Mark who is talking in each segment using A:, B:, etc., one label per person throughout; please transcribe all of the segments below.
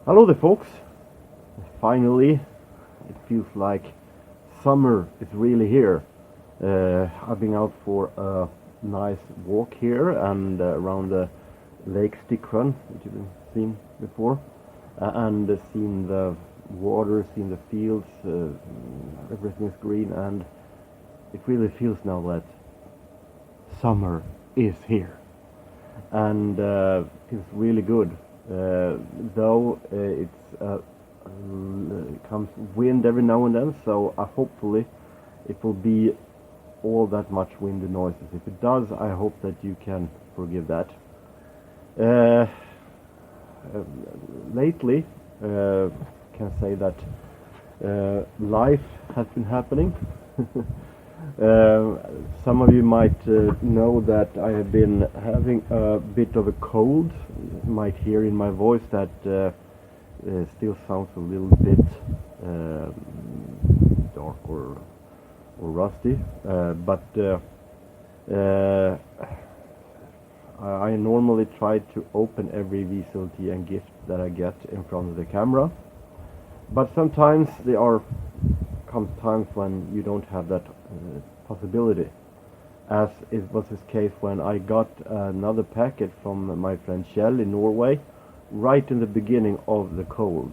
A: Hello there, folks. Finally, it feels like summer is really here. I've been out for a nice walk here and around the Lake Stickron, which you've seen before, and seen the water, seen the fields, everything's green, and it really feels now that summer is here, and feels really good. Though comes wind every now and then, so hopefully it will be all that much windy noises. If it does, I hope that you can forgive that. Lately, can say that life has been happening. Some of you might know that I have been having a bit of a cold. You might hear in my voice that still sounds a little bit dark or rusty, but I normally try to open every VCLT and gift that I get in front of the camera, but sometimes comes times when you don't have that possibility, as it was this case when I got another packet from my friend Kjell in Norway right in the beginning of the cold,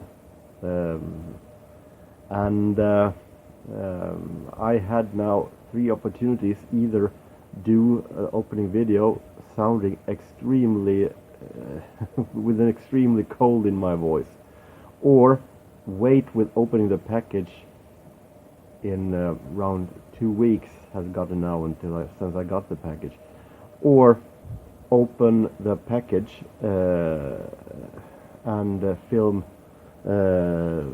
A: and I had now 3 opportunities: either do opening video sounding extremely with an extremely cold in my voice, or wait with opening the package in around 2 weeks has gotten now since I got the package, or open the package and film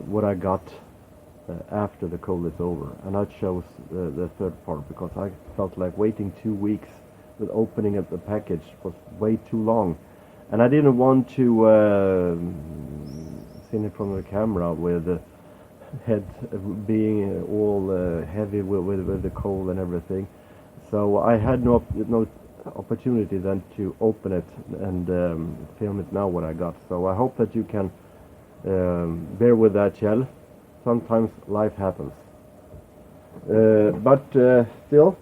A: what I got after the cold is over. And I chose the third part because I felt like waiting 2 weeks with opening up the package was way too long, and I didn't want to see it from the camera with the head being all heavy with the cold and everything. So I had no opportunity then to open it and film it now what I got. So I hope that you can bear with that, Kjell. Sometimes life happens, but still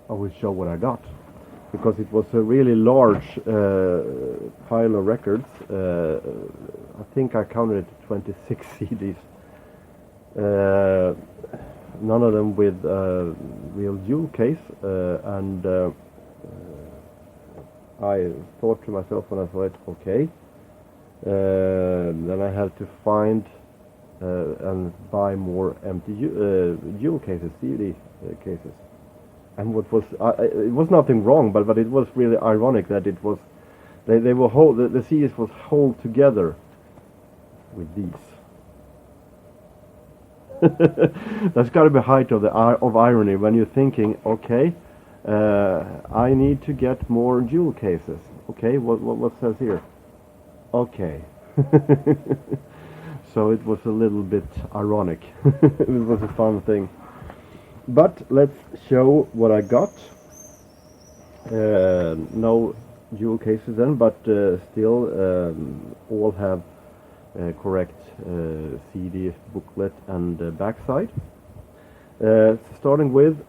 A: I will show what I got, because it was a really large pile of records. I think I counted 26 CDs. None of them with real jewel case, and I thought to myself when I saw it, okay, then I had to find and buy more empty jewel cases, CD cases. And what was it was nothing wrong, but it was really ironic that it was they were the CDs was held together with these. That's got to be height of irony when you're thinking, okay, I need to get more jewel cases. Okay, what says here? Okay. So it was a little bit ironic. It was a fun thing. But let's show what I got. No jewel cases then, but still all have correct CD booklet and backside. Starting with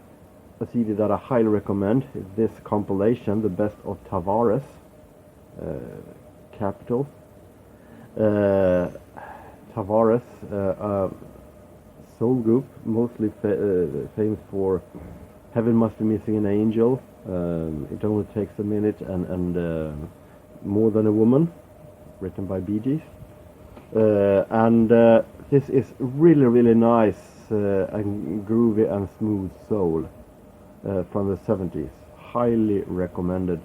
A: a CD that I highly recommend is this compilation, The Best of Tavares, capital. Tavares, a soul group, mostly famous for Heaven Must Be Missing an Angel, It Only Takes a Minute, and More Than a Woman, written by Bee Gees. And this is really nice and groovy and smooth soul from the 70s. Highly recommended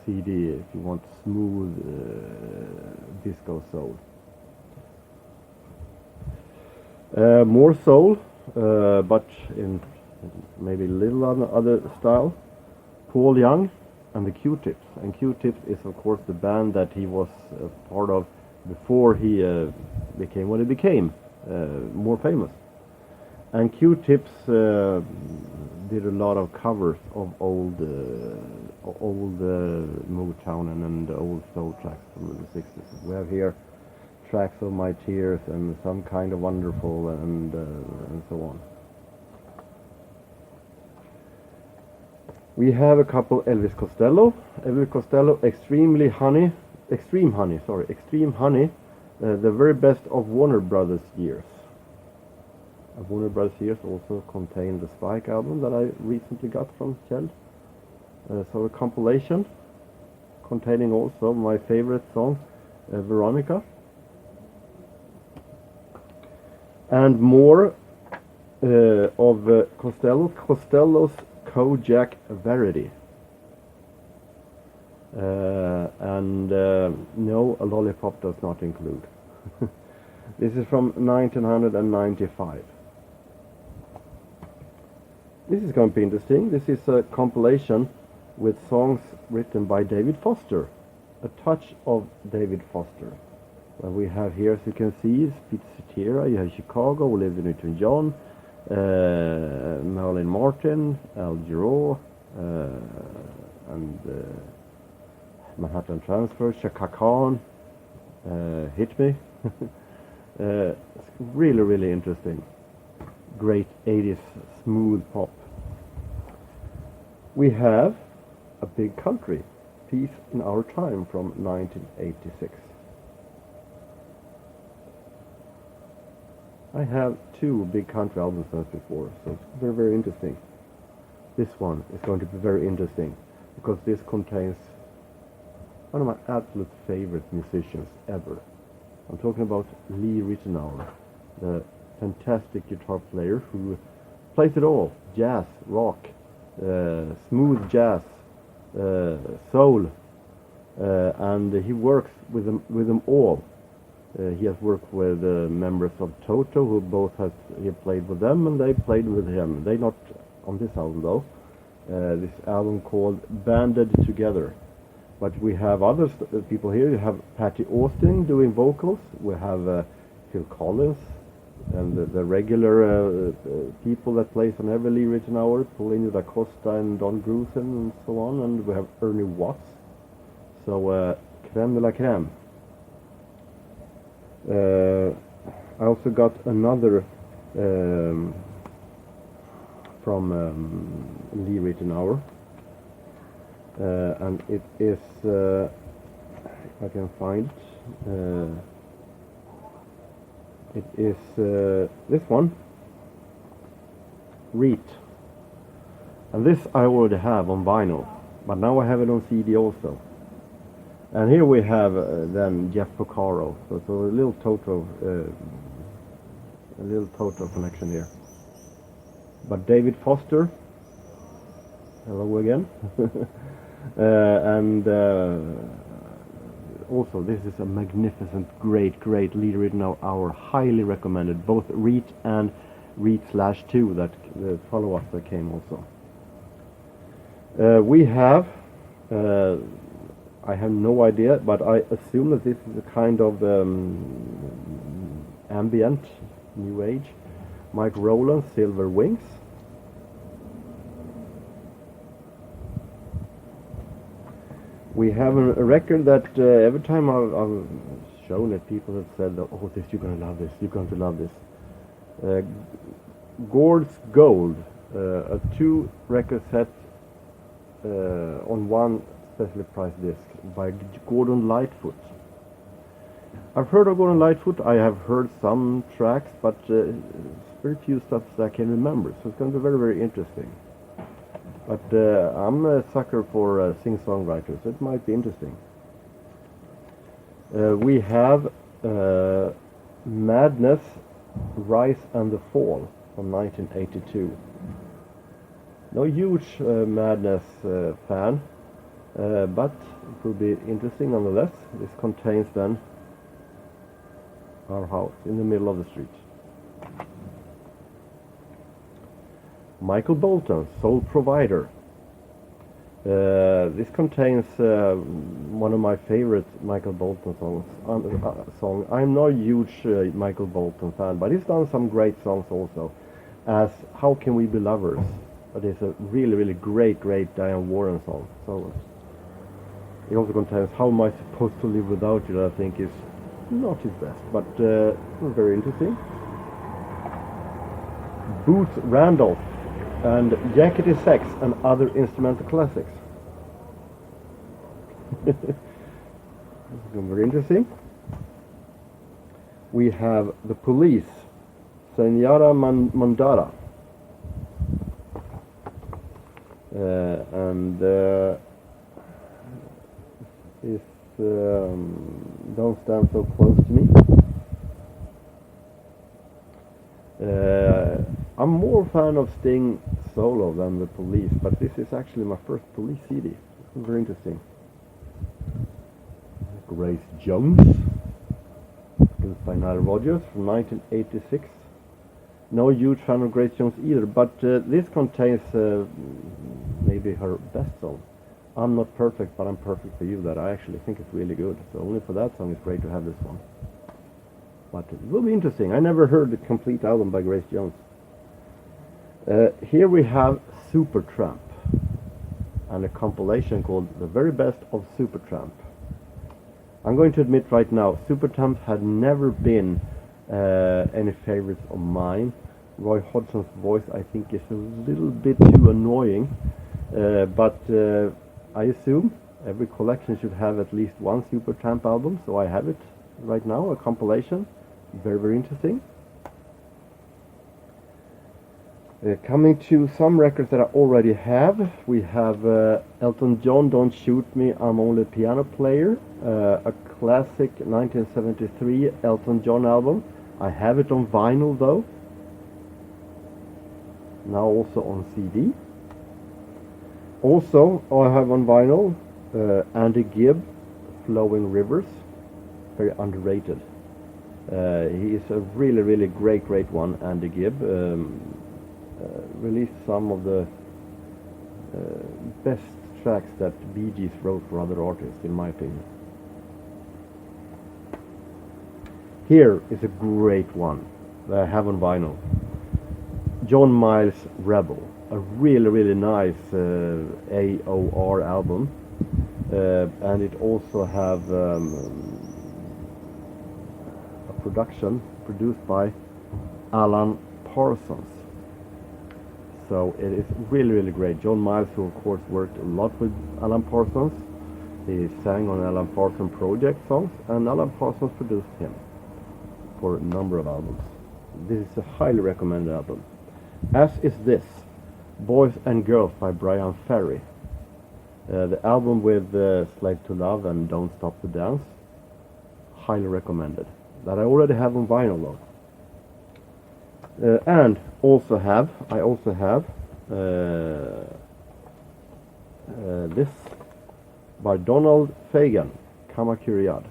A: CD if you want smooth disco soul. More soul, but in maybe a little other style. Paul Young and the Q-Tips. And Q-Tips is of course the band that he was part of before he became what he became, more famous. And Q-Tips did a lot of covers of old Motown and old soul tracks from the 60s. We have here Tracks of My Tears and Some Kind of Wonderful and so on. We have a couple Elvis Costello. Elvis Costello, Extreme Honey. The very best of Warner Brothers years. Warner Brothers years also contain the Spike album that I recently got from Kjell. So a compilation containing also my favorite song, Veronica. And more of Costello's Kojak Verity. No, a lollipop does not include. This is from 1995. This is going to be interesting. This is a compilation with songs written by David Foster. A touch of David Foster. Well, we have here, as you can see, Pete Cetera, you have Chicago, Olivia Newton-John, Marilyn Martin, Al Jarreau, and Manhattan Transfer, Chaka Khan, Hit Me. It's really, really interesting. Great 80s smooth pop. We have A Big Country, Peace in Our Time from 1986. I have two Big Country albums since before, so it's very, very interesting. This one is going to be very interesting because this contains one of my absolute favorite musicians ever. I'm talking about Lee Ritenour, the fantastic guitar player who plays it all: jazz, rock, smooth jazz, soul, and he works with them all. He has worked with members of Toto, who both he played with them and they played with him. They not on this album though. This album called Banded Together. But we have other people here. You have Patty Austin doing vocals. We have Phil Collins and the regular people that plays on every Lee Ritenour, Paulino da Costa and Don Grusin and so on. And we have Ernie Watts. So creme de la creme. I also got another from Lee Ritenour, and it is, if I can find it is this one, Reet, and this I already have on vinyl, but now I have it on CD also. And here we have then Jeff Porcaro, so a little Toto connection here. But David Foster, hello again, and also this is a magnificent, great Lee Ritenour, highly recommended, both Reet and Reet/2 that follow-up that came also. We have. I have no idea, but I assume that this is a kind of ambient, new age. Mike Rowland, Silver Wings. We have a record that every time I've shown it, people have said, "Oh, this you're going to love this. You're going to love this." Gord's Gold, a 2-record set on one specially priced disc by Gordon Lightfoot. I've heard of Gordon Lightfoot. I have heard some tracks, but very few stuff that I can remember. So it's going to be very, very interesting. But I'm a sucker for sing-songwriters, so it might be interesting. We have Madness, Rise and the Fall from 1982. No huge Madness fan. But it will be interesting nonetheless. This contains then Our House in the Middle of the Street. Michael Bolton, Soul Provider. This contains one of my favorite Michael Bolton songs. I'm not a huge Michael Bolton fan, but he's done some great songs also, as How Can We Be Lovers. But it's a really, really great Diane Warren song. So it also contains How Am I Supposed to Live Without You, that I think is not his best, but very interesting. Boots Randolph and Jackety Sax and Other Instrumental Classics. Very interesting. We have The Police, Senyara Mandara. This Don't Stand So Close to Me. I'm more fan of Sting solo than The Police, but this is actually my first Police CD. Very interesting. Grace Jones, produced by Nile Rodgers from 1986. No huge fan of Grace Jones either, but this contains maybe her best song. I'm Not Perfect, But I'm Perfect for You, that I actually think is really good. So only for that song it's great to have this one. But it will be interesting. I never heard the complete album by Grace Jones. Here we have Supertramp and a compilation called The Very Best of Supertramp. I'm going to admit right now, Supertramp had never been any favorites of mine. Roy Hodgson's voice I think is a little bit too annoying, but I assume every collection should have at least one Supertramp album, so I have it right now, a compilation. Very, very interesting. Coming to some records that I already have, we have Elton John, Don't Shoot Me, I'm Only a Piano Player, a classic 1973 Elton John album. I have it on vinyl though, now also on CD. Also I have on vinyl Andy Gibb, Flowing Rivers, very underrated. He is a really, really great one, Andy Gibb. Released some of the best tracks that Bee Gees wrote for other artists, in my opinion. Here is a great one that I have on vinyl. John Miles' Rebel, a really, really nice AOR album, and it also have a production produced by Alan Parsons. So it is really, really great. John Miles, who of course worked a lot with Alan Parsons, he sang on Alan Parsons Project songs, and Alan Parsons produced him for a number of albums. This is a highly recommended album. As is this, Boys and Girls by Brian Ferry. The album with Slave to Love and Don't Stop the Dance. Highly recommended. That I already have on vinyl though. And I also have this by Donald Fagen, Kamakuriad.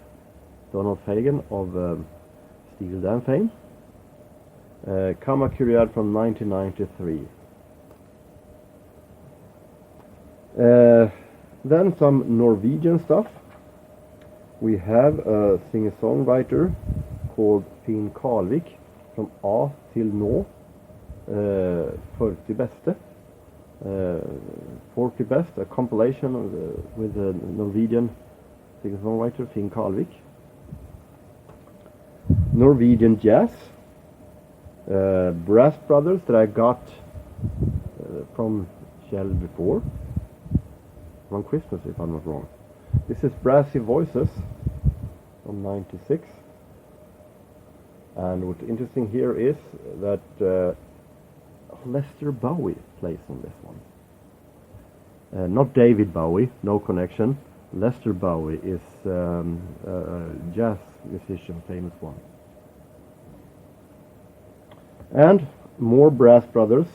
A: Donald Fagen of Steely Dan fame. Kamakuriad from 1993. Then some Norwegian stuff. We have a singer-songwriter called Finn Kalvik, From A till Nå, 40 beste, 40 best, a compilation with a Norwegian singer-songwriter Finn Kalvik. Norwegian jazz, Brass Brothers that I got from Kjell before, around Christmas if I'm not wrong. This is Brassy Voices from 96. And what's interesting here is that Lester Bowie plays on this one. Not David Bowie, no connection. Lester Bowie is a jazz musician, famous one. And more Brass Brothers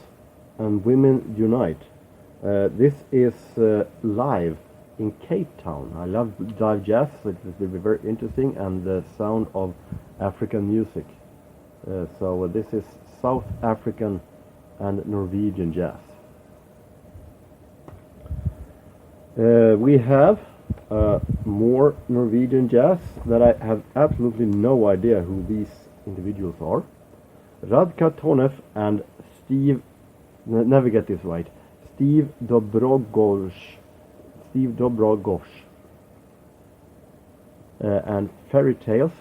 A: and Women Unite. This is live in Cape Town. I love live jazz, so it will be very interesting, and the sound of African music. So this is South African and Norwegian jazz. We have more Norwegian jazz that I have absolutely no idea who these individuals are. Radka Tonev and Steve, never get this right, Steve Dobrogosz, and Fairy Tales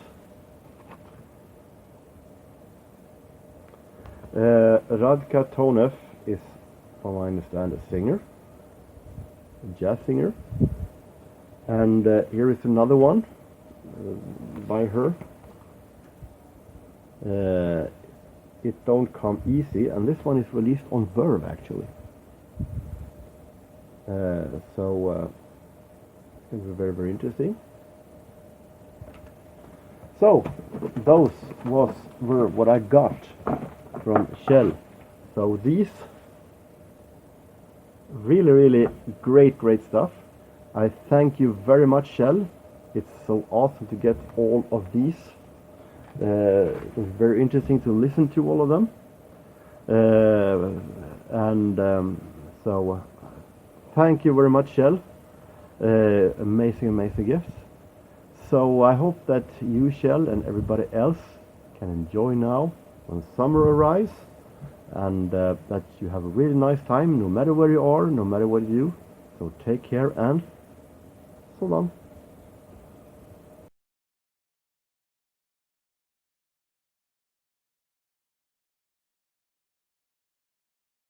A: Radka Tonev is, from what I understand, a singer, a jazz singer. And here is another one by her. It Don't Come Easy, and this one is released on Verve actually. So it was very, very interesting. So those were what I got from Kjell. So these really, really great stuff. I thank you very much, Kjell. It's so awesome to get all of these. It was very interesting to listen to all of them. So thank you very much, Kjell. Amazing gifts. So I hope that you, Kjell, and everybody else can enjoy now when summer arrives, and that you have a really nice time no matter where you are, no matter what you do. So take care and so long.